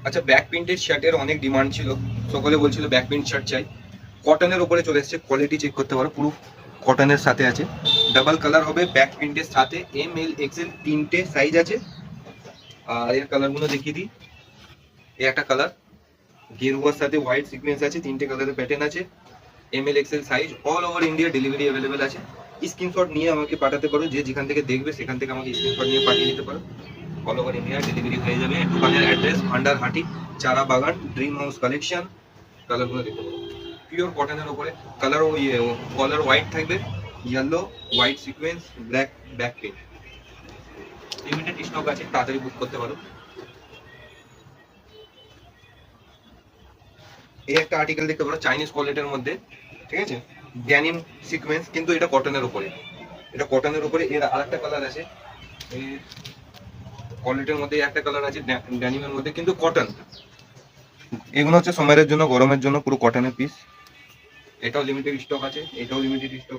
আচ্ছা, back printed শার্টের অনেক ডিমান্ড ছিল, সকলে বলছিল ব্যাক প্রিন্ট শার্ট চাই। কটনের উপরে চলে এসেছে, কোয়ালিটি চেক করতে পারো, পুরো কটনের সাথে আছে, ডাবল কালার হবে, ব্যাক প্রিন্টের সাথে এম এল এক্সেল তিনটে সাইজ আছে। আর এর কালারগুলো দেখিয়ে দিই। এই একটা কালার গেরুয়ার সাথে হোয়াইট সিকোয়েন্স আছে, তিনটে কালারের প্যাটার্ন আছে, M L XL size, all over India delivery available আছে। স্ক্রিনশট নিয়ে আমাকে পাঠাতে পারো, যে যেখান থেকে দেখবে সেখান থেকে আমাকে স্ক্রিনশট নিয়ে পাঠিয়ে দিতে পারো। অল ওভার ইন্ডিয়া ডেলিভারি হয়ে যাবে। দোকানের অ্যাড্রেস ভান্ডার হাটি, চারা বাগান, ড্রিম হাউস কালেকশন। কালারগুলো দেখতে পারো, পিওর কটনের উপরে। কালার কলার হোয়াইট থাকবে, yellow, white sequence, black back print. Limited stock আছে, তাড়াতাড়ি বুক করতে পারো। এই একটা আর্টিকেল দেখতে পারো, চাইনিজ কোয়ালিটির মধ্যে, ঠিক আছে, ড্যানিম সিকোয়েন্স, কিন্তু এটা কটনের উপরে। এটা কটনের উপরে। এর আরেকটা কালার আছে, এই কোয়ালিটির মধ্যে একটা কালার আছে ড্যানিমের মধ্যে, কিন্তু কটন। এগুলো হচ্ছে সময়ের জন্য, গরমের জন্য, পুরো কটনের পিস। এটাও লিমিটেড স্টক আছে, এটাও লিমিটেড স্টক।